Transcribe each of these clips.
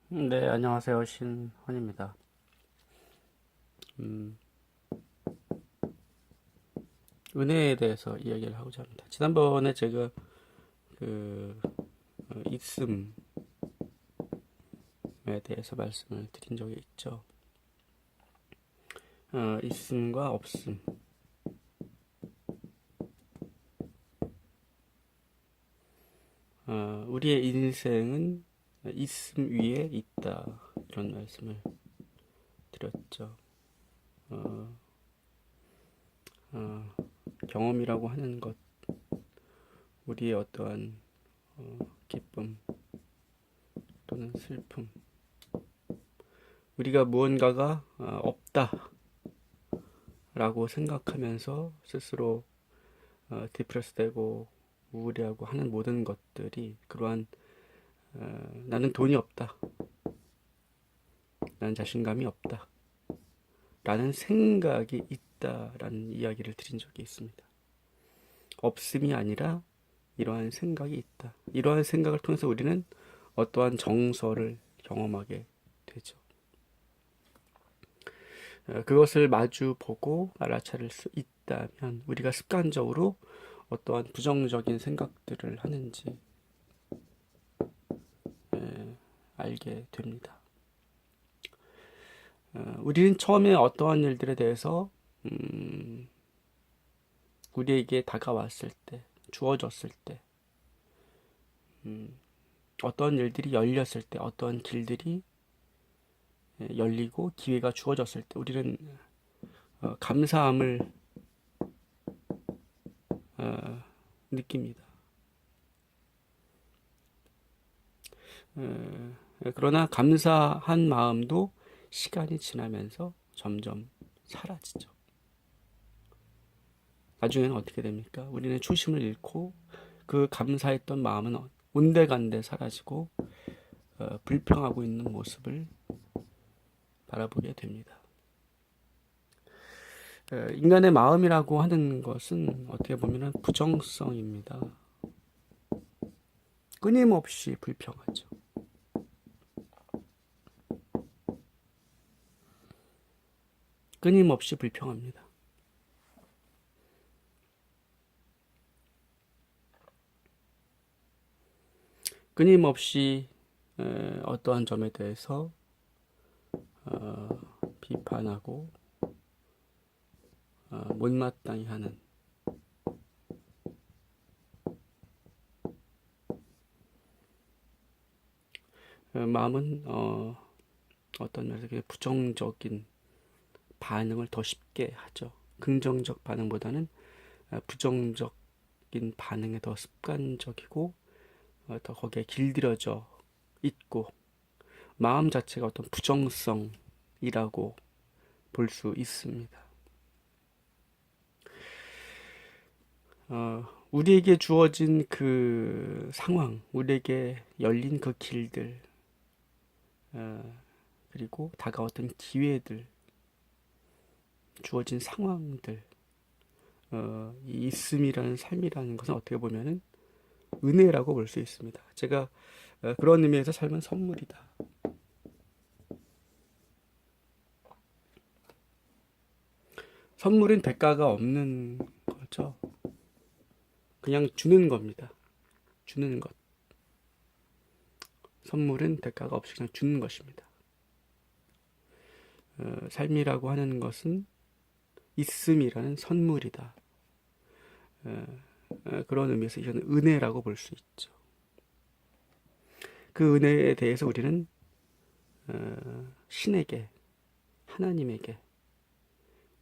네, 안녕하세요. 신헌입니다. 음, 은혜에 대해서 이야기를 하고자 합니다. 지난번에 제가 그 있음에 대해서 말씀을 드린 적이 있죠. 있음과 없음. 우리의 인생은 있음 위에 있다. 이런 말씀을 드렸죠. 어, 어, 경험이라고 하는 것, 우리의 어떠한 기쁨 또는 슬픔, 우리가 무언가가 없다라고 생각하면서 스스로 디프레스되고 우울해하고 하는 모든 것들이 그러한 나는 돈이 없다, 나는 자신감이 없다 라는 생각이 있다라는 이야기를 드린 적이 있습니다. 없음이 아니라 이러한 생각이 있다. 이러한 생각을 통해서 우리는 어떠한 정서를 경험하게 되죠. 그것을 마주 보고 알아차릴 수 있다면 우리가 습관적으로 어떠한 부정적인 생각들을 하는지 알게 됩니다. 우리는 처음에 어떠한 일들에 대해서 우리에게 다가왔을 때, 주어졌을 때, 어떤 일들이 열렸을 때, 어떤 길들이 열리고 기회가 주어졌을 때, 우리는 감사함을 느낍니다. 그러나 감사한 마음도 시간이 지나면서 점점 사라지죠. 나중에는 어떻게 됩니까? 우리는 초심을 잃고 그 감사했던 마음은 온데간데 사라지고 불평하고 있는 모습을 바라보게 됩니다. 인간의 마음이라고 하는 것은 어떻게 보면 부정성입니다. 끊임없이 불평하죠. 끊임없이 불평합니다. 끊임없이 어떠한 점에 대해서 비판하고 못마땅히 하는 마음은 어떤 면에서 부정적인 반응을 더 쉽게 하죠. 긍정적 반응보다는 부정적인 반응에 더 습관적이고 더 거기에 길들여져 있고 마음 자체가 어떤 부정성이라고 볼 수 있습니다. 우리에게 주어진 그 상황, 우리에게 열린 그 길들, 그리고 다가왔던 기회들, 주어진 상황들, 이 있음이라는 삶이라는 것은 어떻게 보면은 은혜라고 볼 수 있습니다. 제가 그런 의미에서 삶은 선물이다. 선물은 대가가 없는 거죠. 그냥 주는 겁니다. 주는 것. 선물은 대가가 없이 그냥 주는 것입니다. 삶이라고 하는 것은 있음이라는 선물이다. 그런 의미에서 이거는 은혜라고 볼 수 있죠. 그 은혜에 대해서 우리는 신에게, 하나님에게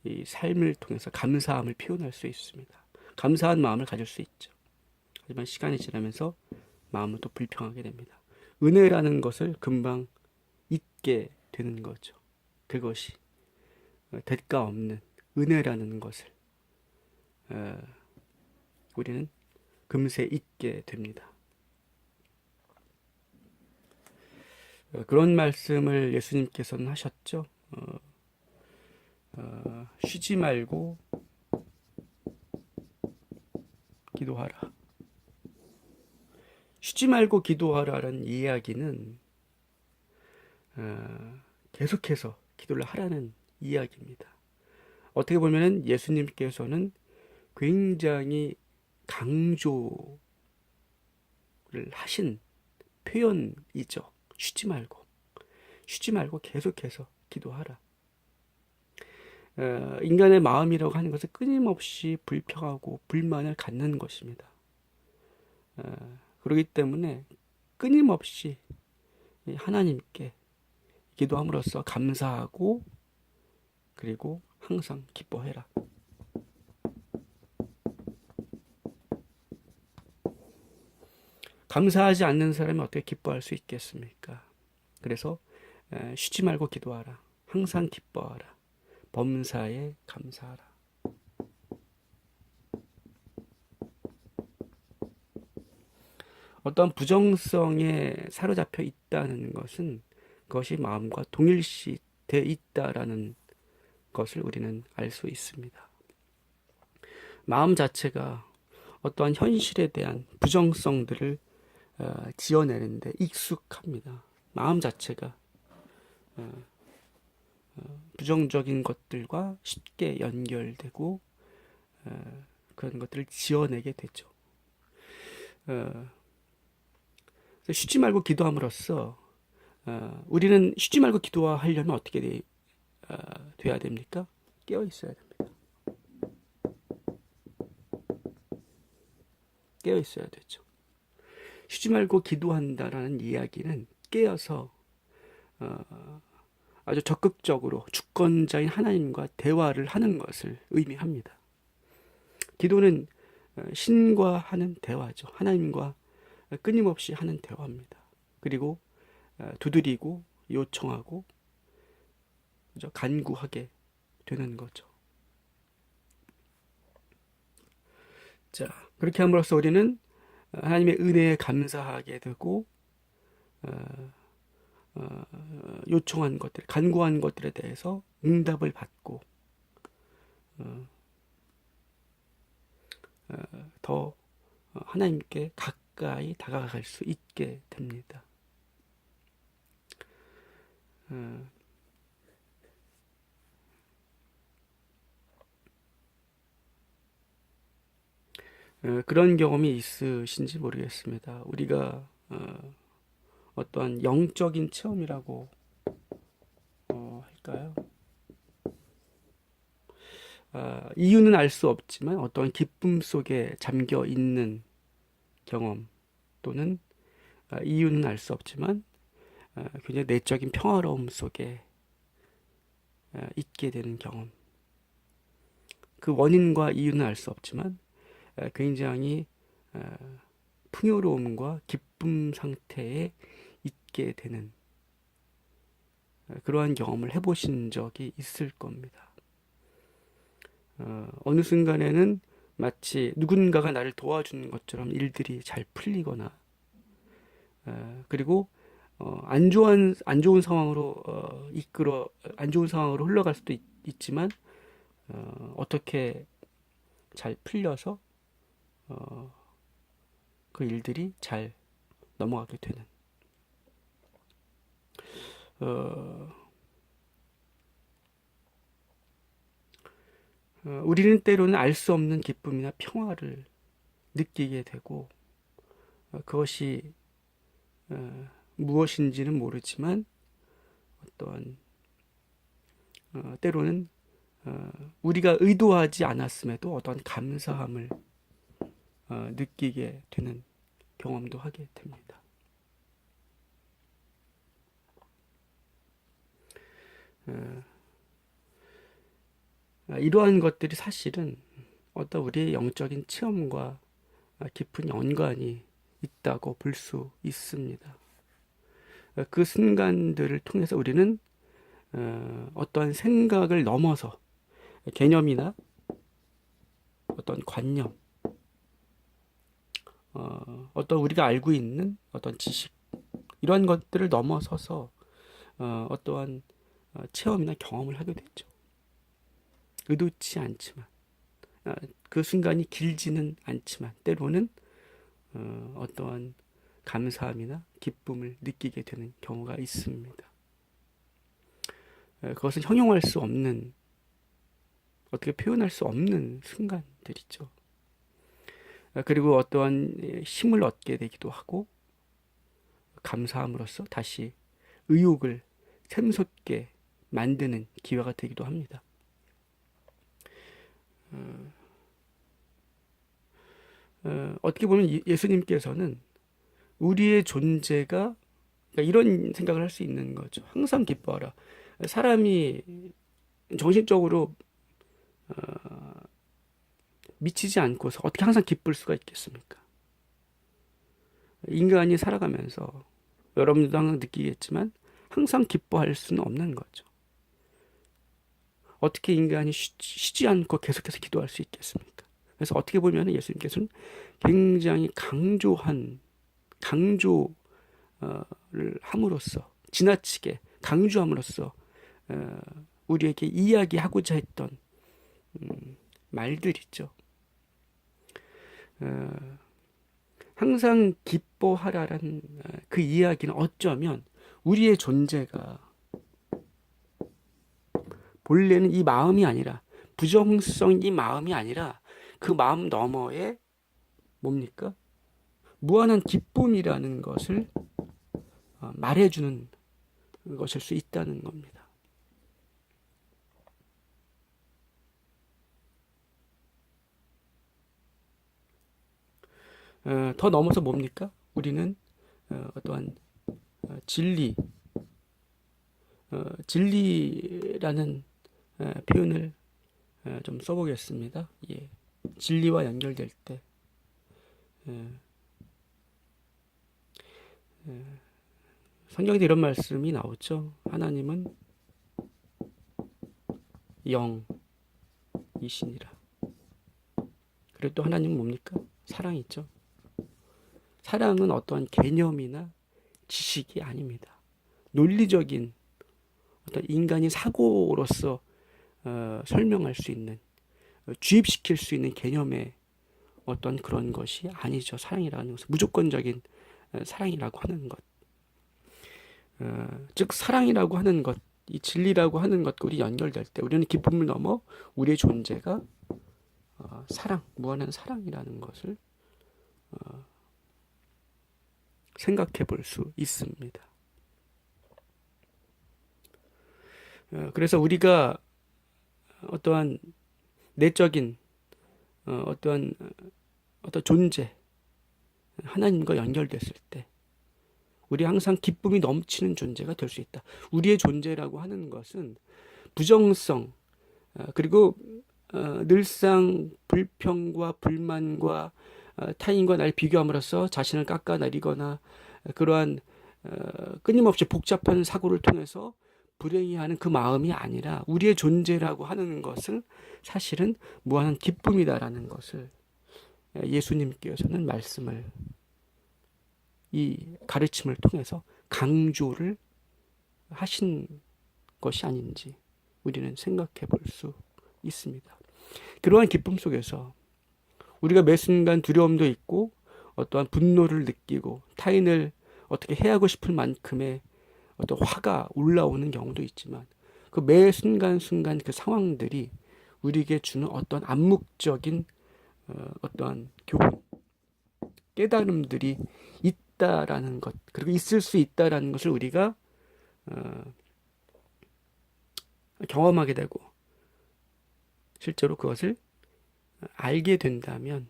이 삶을 통해서 감사함을 표현할 수 있습니다. 감사한 마음을 가질 수 있죠. 하지만 시간이 지나면서 마음은 또 불평하게 됩니다. 은혜라는 것을 금방 잊게 되는 거죠. 그것이 대가 없는 은혜라는 것을 우리는 금세 잊게 됩니다. 그런 말씀을 예수님께서는 하셨죠. 쉬지 말고 기도하라. 쉬지 말고 기도하라는 이야기는 계속해서 기도를 하라는 이야기입니다. 어떻게 보면 예수님께서는 굉장히 강조를 하신 표현이죠. 쉬지 말고 계속해서 기도하라. 인간의 마음이라고 하는 것은 끊임없이 불평하고 불만을 갖는 것입니다. 그렇기 때문에 끊임없이 하나님께 기도함으로써 감사하고 그리고 항상 기뻐해라. 감사하지 않는 사람이 어떻게 기뻐할 수 있겠습니까? 그래서 쉬지 말고 기도하라. 항상 기뻐하라. 범사에 감사하라. 어떤 부정성에 사로잡혀 있다는 것은 그것이 마음과 동일시되어 있다라는 것을 우리는 알 수 있습니다. 마음 자체가 어떠한 현실에 대한 부정성들을 지어내는데 익숙합니다. 마음 자체가 부정적인 것들과 쉽게 연결되고 그런 것들을 지어내게 되죠. 쉬지 말고 기도함으로써 우리는 쉬지 말고 기도하려면 어떻게 돼야 됩니까? 깨어 있어야 됩니다. 깨어 있어야 되죠. 쉬지 말고 기도한다라는 이야기는 깨어서 아주 적극적으로 주권자인 하나님과 대화를 하는 것을 의미합니다. 기도는 신과 하는 대화죠. 하나님과 끊임없이 하는 대화입니다. 그리고 두드리고 요청하고 간구하게 되는 거죠. 자, 그렇게 함으로써 우리는 하나님의 은혜에 감사하게 되고 요청한 것들, 간구한 것들에 대해서 응답을 받고 더 하나님께 가까이 다가갈 수 있게 됩니다. 그런 경험이 있으신지 모르겠습니다. 우리가 어떠한 영적인 체험이라고 할까요? 이유는 알 수 없지만 어떠한 기쁨 속에 잠겨 있는 경험 또는 이유는 알 수 없지만 굉장히 내적인 평화로움 속에 있게 되는 경험. 그 원인과 이유는 알 수 없지만 굉장히 풍요로움과 기쁨 상태에 있게 되는 그러한 경험을 해보신 적이 있을 겁니다. 어느 순간에는 마치 누군가가 나를 도와주는 것처럼 일들이 잘 풀리거나 그리고 안 좋은 상황으로 안 좋은 상황으로 흘러갈 수도 있지만 어떻게 잘 풀려서 그 일들이 잘 넘어가게 되는 우리는 때로는 알 수 없는 기쁨이나 평화를 느끼게 되고 그것이 무엇인지는 모르지만 어떠한 때로는 우리가 의도하지 않았음에도 어떠한 감사함을 느끼게 되는 경험도 하게 됩니다. 이러한 것들이 사실은 어떤 우리의 영적인 체험과 깊은 연관이 있다고 볼 수 있습니다. 그 순간들을 통해서 우리는 어떠한 생각을 넘어서 개념이나 어떤 관념, 어떤 우리가 알고 있는 어떤 지식 이런 것들을 넘어서서 어떠한 체험이나 경험을 하게 되죠. 의도치 않지만 그 순간이 길지는 않지만 때로는 어떠한 감사함이나 기쁨을 느끼게 되는 경우가 있습니다. 그것은 형용할 수 없는, 어떻게 표현할 수 없는 순간들이죠. 그리고 어떠한 힘을 얻게 되기도 하고 감사함으로써 다시 의욕을 샘솟게 만드는 기회가 되기도 합니다. 어떻게 보면 예수님께서는 우리의 존재가, 그러니까 이런 생각을 할 수 있는 거죠. 항상 기뻐하라. 사람이 정신적으로 미치지 않고서 어떻게 항상 기쁠 수가 있겠습니까? 인간이 살아가면서 여러분들도 항상 느끼겠지만 항상 기뻐할 수는 없는 거죠. 어떻게 인간이 쉬지 않고 계속해서 기도할 수 있겠습니까? 그래서 어떻게 보면 예수님께서는 굉장히 강조를 함으로써, 지나치게 강조함으로써 우리에게 이야기하고자 했던 말들이죠. 항상 기뻐하라는 그 이야기는 어쩌면 우리의 존재가 본래는 이 마음이 아니라, 부정성 이 마음이 아니라 그 마음 너머에 뭡니까? 무한한 기쁨이라는 것을 말해주는 것일 수 있다는 겁니다. 더 넘어서 뭡니까? 우리는 어떠한 진리라는 표현을 좀 써보겠습니다. 예. 진리와 연결될 때 성경에도 이런 말씀이 나오죠. 하나님은 영이시니라. 그리고 또 하나님은 뭡니까? 사랑이죠. 사랑은 어떠한 개념이나 지식이 아닙니다. 논리적인 어떤 인간이 사고로서 설명할 수 있는, 주입시킬 수 있는 개념의 어떤 그런 것이 아니죠. 사랑이라는 것은 무조건적인 사랑이라고 하는 것. 즉 사랑이라고 하는 것, 이 진리라고 하는 것과 우리 연결될 때 우리는 기쁨을 넘어 우리의 존재가 사랑, 무한한 사랑이라는 것을 생각해 볼 수 있습니다. 그래서 우리가 어떠한 내적인 어떤 존재, 하나님과 연결됐을 때 우리 항상 기쁨이 넘치는 존재가 될 수 있다. 우리의 존재라고 하는 것은 부정성, 그리고 늘상 불평과 불만과 타인과 날 비교함으로써 자신을 깎아내리거나 그러한 끊임없이 복잡한 사고를 통해서 불행히 하는 그 마음이 아니라 우리의 존재라고 하는 것은 사실은 무한한 기쁨이다라는 것을 예수님께서는 말씀을, 이 가르침을 통해서 강조를 하신 것이 아닌지 우리는 생각해 볼 수 있습니다. 그러한 기쁨 속에서 우리가 매 순간 두려움도 있고 어떠한 분노를 느끼고 타인을 어떻게 해하고 싶을 만큼의 어떤 화가 올라오는 경우도 있지만 그 매 순간순간 그 상황들이 우리에게 주는 어떤 암묵적인 어떠한 교훈, 깨달음들이 있다라는 것, 그리고 있을 수 있다라는 것을 우리가 경험하게 되고 실제로 그것을 알게 된다면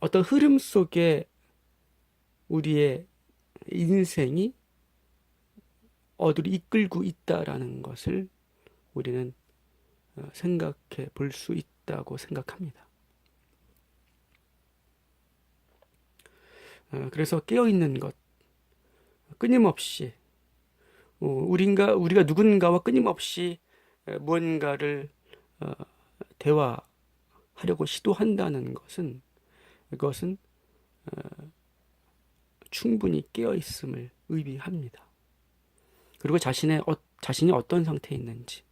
어떤 흐름 속에 우리의 인생이 어디로 이끌고 있다라는 것을 우리는 생각해 볼 수 있다고 생각합니다. 그래서 깨어있는 것, 끊임없이 우리가 누군가와 끊임없이 무언가를 대화하려고 시도한다는 것은, 그것은 충분히 깨어있음을 의미합니다. 그리고 자신이 어떤 상태에 있는지,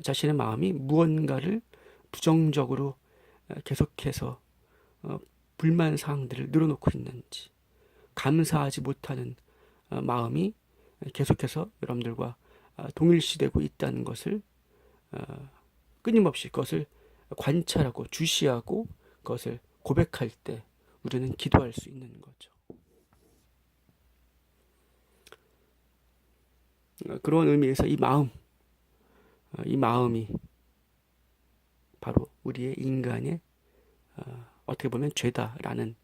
자신의 마음이 무언가를 부정적으로 계속해서 불만 사항들을 늘어놓고 있는지, 감사하지 못하는 마음이 계속해서 여러분들과 동일시되고 있다는 것을 끊임없이 그것을 관찰하고 주시하고 그것을 고백할 때 우리는 기도할 수 있는 거죠. 그런 의미에서 이 마음이 바로 우리의 인간의 어떻게 보면 죄다라는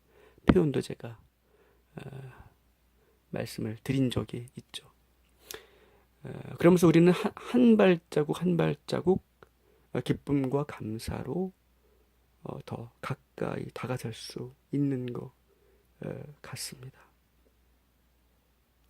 표현도 제가 말씀을 드린 적이 있죠. 그러면서 우리는 한 발자국 한 발자국 기쁨과 감사로 더 가까이 다가설 수 있는 것 같습니다.